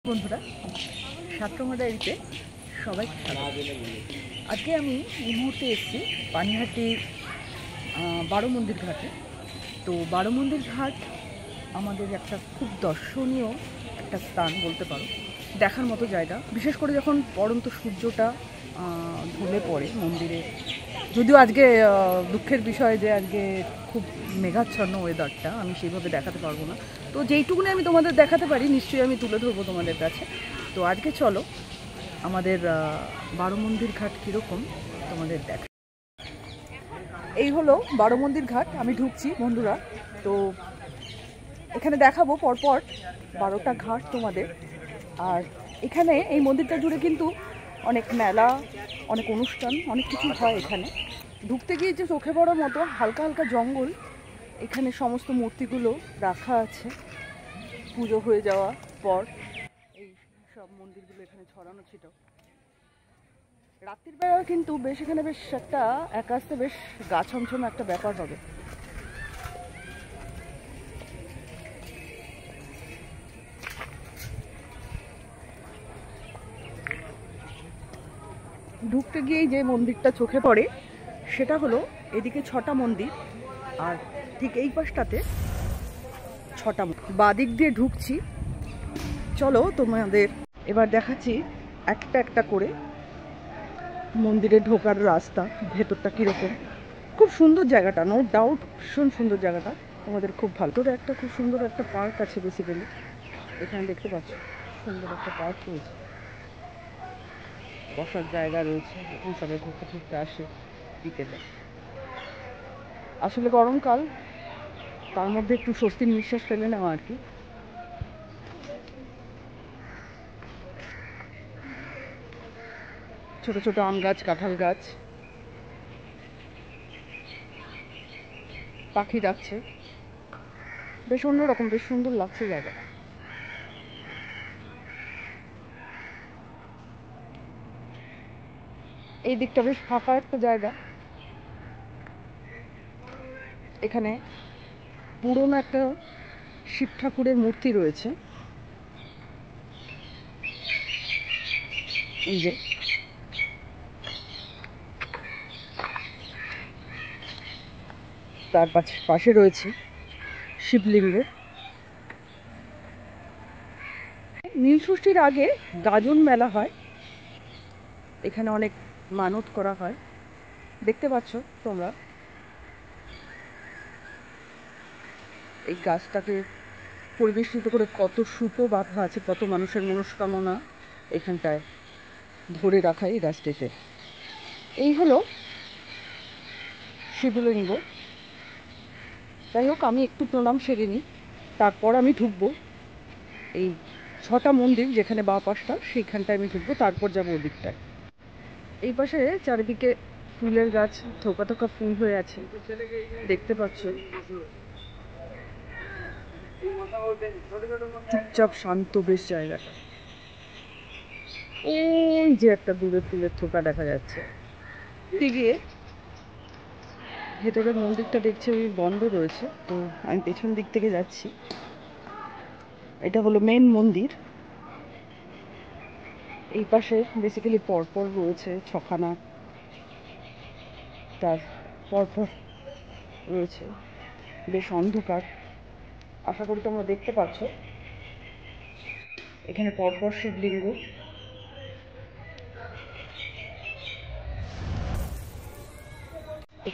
বন্ধুরা, সাতরঙা ডায়েরিতে সবাইকে স্বাগত। আজকে আমি এই মুহূর্তে এসেছি পানিহাটি বারো মন্দির ঘাটে। তো বারো মন্দির ঘাট আমাদের একটা খুব দর্শনীয় একটা স্থান বলতে পারো, দেখার মতো জায়গা। বিশেষ করে যখন পড়ন্ত সূর্যটা ঢলে পড়ে মন্দিরে। যদিও আজকে দুঃখের বিষয় যে আজকে খুব মেঘাচ্ছন্ন ওয়েদারটা, আমি সেইভাবে দেখাতে পারবো না। তো যেইটুকুনি আমি তোমাদের দেখাতে পারি নিশ্চয়ই আমি তুলে ধরবো তোমাদের কাছে। তো আজকে চলো আমাদের বারো মন্দির ঘাট কীরকম তোমাদের দেখা। এই হলো বারো মন্দির ঘাট, আমি ঢুকছি বন্ধুরা। তো এখানে দেখাবো পরপর 12টা ঘাট তোমাদের। আর এখানে এই মন্দিরটা জুড়ে কিন্তু অনেক মেলা, অনেক অনুষ্ঠান, অনেক কিছু হয় এখানে। ঢুকতে গিয়ে যে চোখে পড়ার মতো হালকা হালকা জঙ্গল, এখানে সমস্ত মূর্তিগুলো রাখা আছে পুজো হয়ে যাওয়ার পর। এই সব মন্দিরগুলো এখানে ছড়ানো ছিল। রাত্রির বেলা কিন্তু বেশ এখানে বেশ একটা একাস্তে বেশ গা ছমছম একটা ব্যাপার হবে। ঢুকতে গিয়েই যে মন্দিরটা চোখে পড়ে সেটা হলো এদিকে 6টা মন্দির, আর ঠিক এই পাশটাতে 6টা। বাদিক দিয়ে ঢুকছি, চলো তোমাদের এবার দেখাচ্ছি একটা একটা করে মন্দিরে ঢোকার রাস্তা, ভেতরটা কীরকম। খুব সুন্দর জায়গাটা, নো ডাউট ভীষণ সুন্দর জায়গাটা, তোমাদের খুব ভালো। তোর একটা খুব সুন্দর একটা পার্ক আছে বেসিক্যালি, এখানে দেখতে পাচ্ছ সুন্দর একটা পার্ক রয়েছে, বসার জায়গা রয়েছে, এখন সবাই ঘুরতে ঘুরতে আসে বিকেলে। আসলে গরমকাল, তার মধ্যে একটু স্বস্তির নিঃশ্বাস ফেলে নেওয়া আর কি। ছোট ছোট আম গাছ, কাঁঠাল গাছ, পাখি ডাকছে, বেশ অন্যরকম, বেশ সুন্দর লাগছে জায়গাটা। এই দিকটা বেশ ফাঁকা একটা জায়গা। এখানে পুরোনো একটা শিব ঠাকুরের মূর্তি রয়েছে, এই যে। তার পাশে রয়েছে শিবলিঙ্গ। নীলষষ্ঠীর আগে গাজন মেলা হয়, এখানে অনেক মানত করা হয়, দেখতে পাচ্ছ তোমরা। এই গাছটাকে পরিবেষ্টিত করে কত সুতো বাঁধা আছে, কত মানুষের মনস্কামনা এখানটায় ধরে রাখা এই গাছটিতে। এই হলো শিবলিঙ্গ। যাই হোক, আমি একটু প্রণাম সেরে নিই, তারপর আমি ঢুকবো এই 6টা মন্দির যেখানে বা পাশটা, সেইখানটায় আমি ঢুকবো, তারপর যাবো ওদিকটায়। এই পাশে চারিদিকে ফুলের গাছ, থোকা থোকা ফুল হয়ে আছে, দেখতে পাচ্ছ। চুপচাপ শান্ত বেশ জায়গাটা। ওই যে একটা দূরে ফুলের থোকা দেখা যাচ্ছে। গিয়ে ভেতরের মন্দিরটা দেখছি ওই বন্ধ রয়েছে, তো আমি পেছন দিক থেকে যাচ্ছি। এটা হলো মেন মন্দির। এই পাশে বেসিক্যালি পরপর রয়েছে 6খানা, তার পরপর রয়েছে, বেশ অন্ধকার। আশা করি তোমরা দেখতে পাচ্ছ এখানে পরপর শিবলিঙ্গ।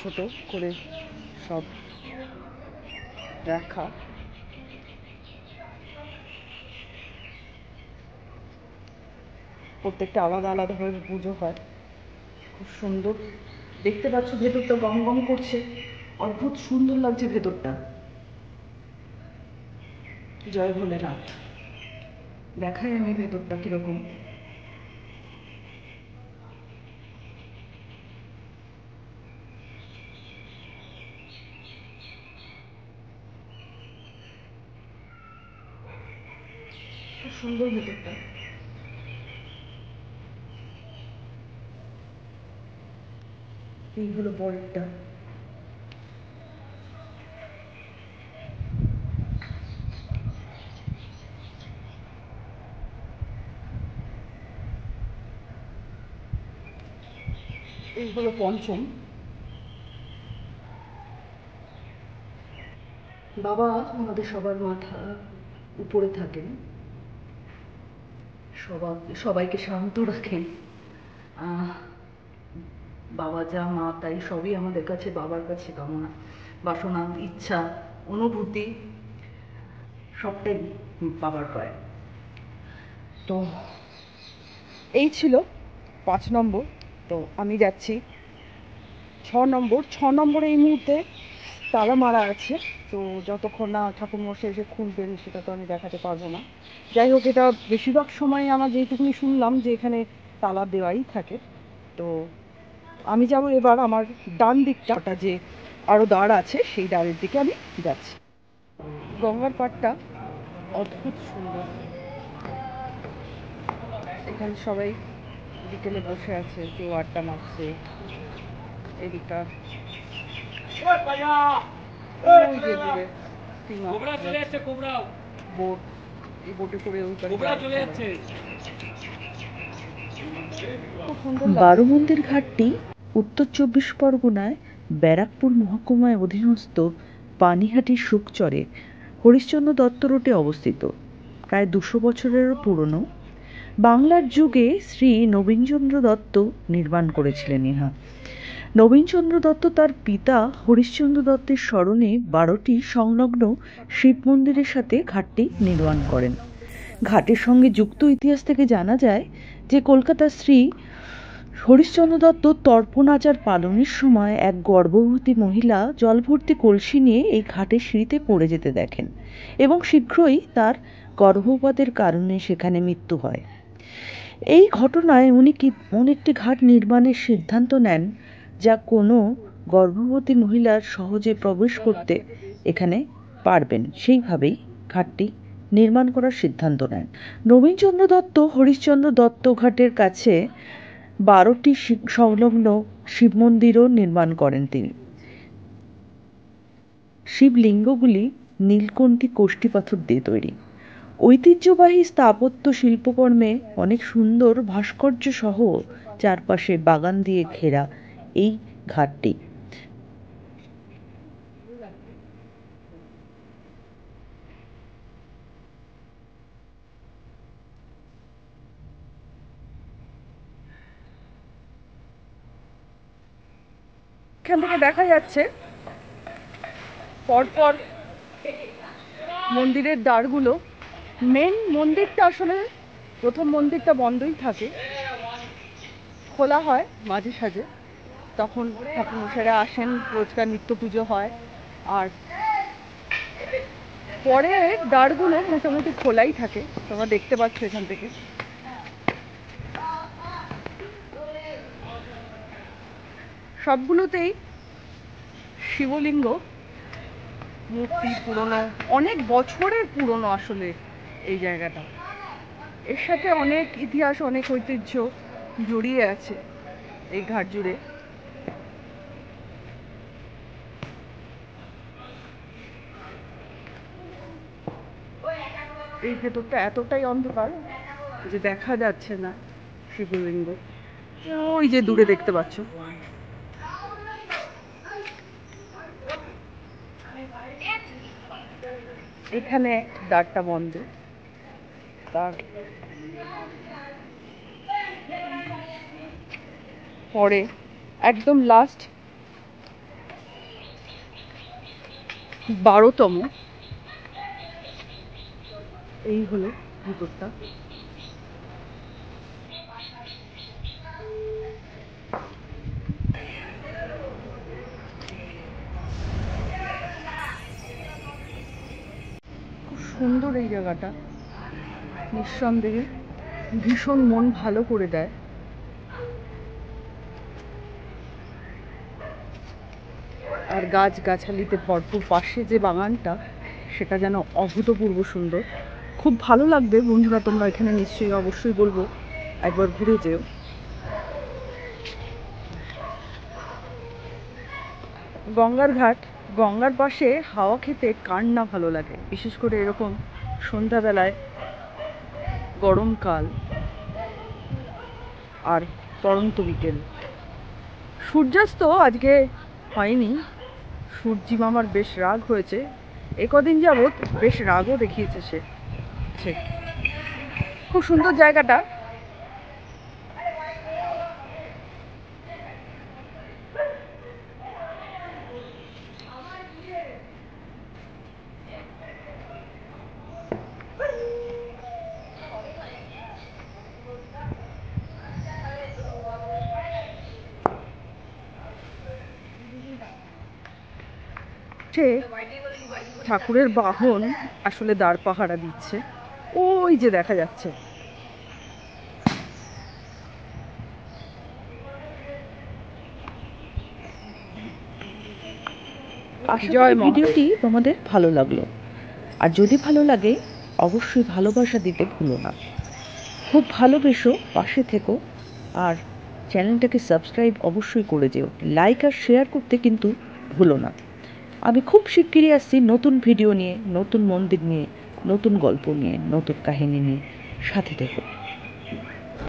ছোট করে সব রাখা, প্রত্যেকটা আলাদা আলাদাভাবে পুজো হয়, খুব সুন্দর দেখতে পাচ্ছ। ভেতরটা গম গম করছে, অদ্ভুত সুন্দর লাগছে ভেতরটা। জয় ভোলেনাথ। দেখাই আমি ভেতরটা কিরকম। খুব সুন্দর ভেতরটা। এই হলো পরেরটা। এই হলো পঞ্চম। বাবা আমাদের সবার মাথা উপরে থাকেন, সবাইকে শান্ত রাখেন। বাবা যা মা তাই সবই আমাদের কাছে বাবার কাছে কামনা বাসনা ইচ্ছা অনুভূতি সবটাই বাবার পায়। তো এই ছিল 5 নম্বর। তো আমি যাচ্ছি 6 নম্বর। 6 নম্বরে এই মুহূর্তে তালা মারা আছে, তো যতক্ষণ না ঠাকুরমশাই এসে খুলবেন সেটা তো আমি দেখাতে পারবো না। যাই হোক, এটা বেশিরভাগ সময় আমার যেটুকুনি শুনলাম যে এখানে তালা দেওয়াই থাকে। তো আমি যাবো এবার আমার ডান দিকটা, যে আরও দ্বার আছে সেই দ্বারের দিকে আমি যাচ্ছি। গঙ্গার পাড়টা অদ্ভুত সুন্দর। এখানে সবাই বিকেলে বসে আছে, কেউ আড্ডা মারছে। এদিকটা বোট, এই বোটে করে ওই বারোমন্দির ঘাটটি উত্তর 24 পরগনায় ব্যারাকপুর মহকুমায় অধীনস্থ পানিহাটির শুকচরে হরিশ্চন্দ্র দত্ত রোডে অবস্থিত। প্রায় 200 বছরেরও পুরনো। বাংলার যুগে শ্রী নবীনচন্দ্র দত্ত নির্মাণ করেছিলেন ইহা। নবীনচন্দ্র দত্ত তার পিতা হরিশ্চন্দ্র দত্তের স্মরণে 12টি সংলগ্ন শিব মন্দিরের সাথে ঘাটটি নির্মাণ করেন। ঘাটের সঙ্গে যুক্ত ইতিহাস থেকে জানা যায় যে কলকাতার শ্রী হরিশ্চন্দ্র দত্ত তর্পণ আচার পালনের সময় এক গর্ভবতী মহিলা জলভর্তি কলসি নিয়ে এই ঘাটের সিঁড়িতে পড়ে যেতে দেখেন এবং শীঘ্রই তার গর্ভপাতের কারণে সেখানে মৃত্যু হয়। এই ঘটনায় উনি একটি ঘাট নির্মাণের সিদ্ধান্ত নেন, যা কোনো গর্ভবতী মহিলার সহজে প্রবেশ করতে এখানে পারবেন, সেইভাবেই ঘাটটি নির্মাণ করার সিদ্ধান্ত নেন। নবীনচন্দ্র দত্ত হরিশ্চন্দ্র দত্ত ঘাটের কাছে 12টি সংলগ্ন শিব মন্দিরও নির্মাণ করেন তিনি। শিবলিঙ্গগুলি নীলকণ্ঠী কোষ্ঠী পাথর দিয়ে তৈরি। ঐতিহ্যবাহী স্থাপত্য শিল্পকর্মে অনেক সুন্দর ভাস্কর্য সহ চারপাশে বাগান দিয়ে ঘেরা এই ঘাটটি। এখান থেকে দেখা যাচ্ছে পরপর মন্দিরের দ্বারগুলো। মেন মন্দিরটা আসলে প্রথম মন্দিরটা বন্ধই থাকে, খোলা হয় মাঝে সাঝে, তখন ঠাকুরমশাইরা আসেন, রোজকার নিত্য পুজো হয়। আর পরে দ্বারগুলো মোটামুটি খোলাই থাকে, তোমরা দেখতে পাচ্ছ এখান থেকে। সবগুলোতেই শিবলিঙ্গ মূর্তি, পুরনো, অনেক বছরের পুরনো আসলে এই জায়গাটা। এর সাথে অনেক ইতিহাস, অনেক ঐতিহ্য জড়িয়ে আছে এই ঘাট জুড়ে। এই ভেতরটা এতটাই অন্ধকার যে দেখা যাচ্ছে না শিবলিঙ্গ। ওই যে দূরে দেখতে পাচ্ছ। এখানে দ্বারটা বন্ধ, তার পরে একদম লাস্ট 12তম এই হলো ভিতরটা। খুব সুন্দর এই জায়গাটা, নিঃসন্দেহে ভীষণ মন ভালো করে দেয়। আর গাছগাছালিতে ভরপুর, পাশে যে বাগানটা সেটা যেন অভূতপূর্ব সুন্দর। খুব ভালো লাগবে বন্ধুরা, তোমরা এখানে নিশ্চয়ই অবশ্যই বলবো একবার ঘুরে যেও। গঙ্গার ঘাট, গঙ্গার পাশে হাওয়া খেতে কার না ভালো লাগে, বিশেষ করে এরকম সন্ধ্যাবেলায়, গরমকাল আর পড়ন্ত বিকেল। সূর্যাস্ত আজকে হয়নি। সূর্যি মামার বেশ রাগ হয়েছে, একদিন যাবৎ বেশ রাগও দেখিয়েছে সে। খুব সুন্দর জায়গাটা। ঠাকুরের বাহন আসলে দাঁড় পাহারা দিচ্ছে, ওই যে দেখা যাচ্ছে। ভিডিওটি তোমাদের ভালো লাগলো, আর যদি ভালো লাগে অবশ্যই ভালোবাসা দিতে ভুলো না। খুব ভালোবেসো, পাশে থেকো, আর চ্যানেলটাকে সাবস্ক্রাইব অবশ্যই করে যেও। লাইক আর শেয়ার করতে কিন্তু ভুলো না। আমি খুব শিগগিরই আসছি নতুন ভিডিও নিয়ে, নতুন মন্দির নিয়ে, নতুন গল্প নিয়ে, নতুন কাহিনী নিয়ে। সাথে থেকো।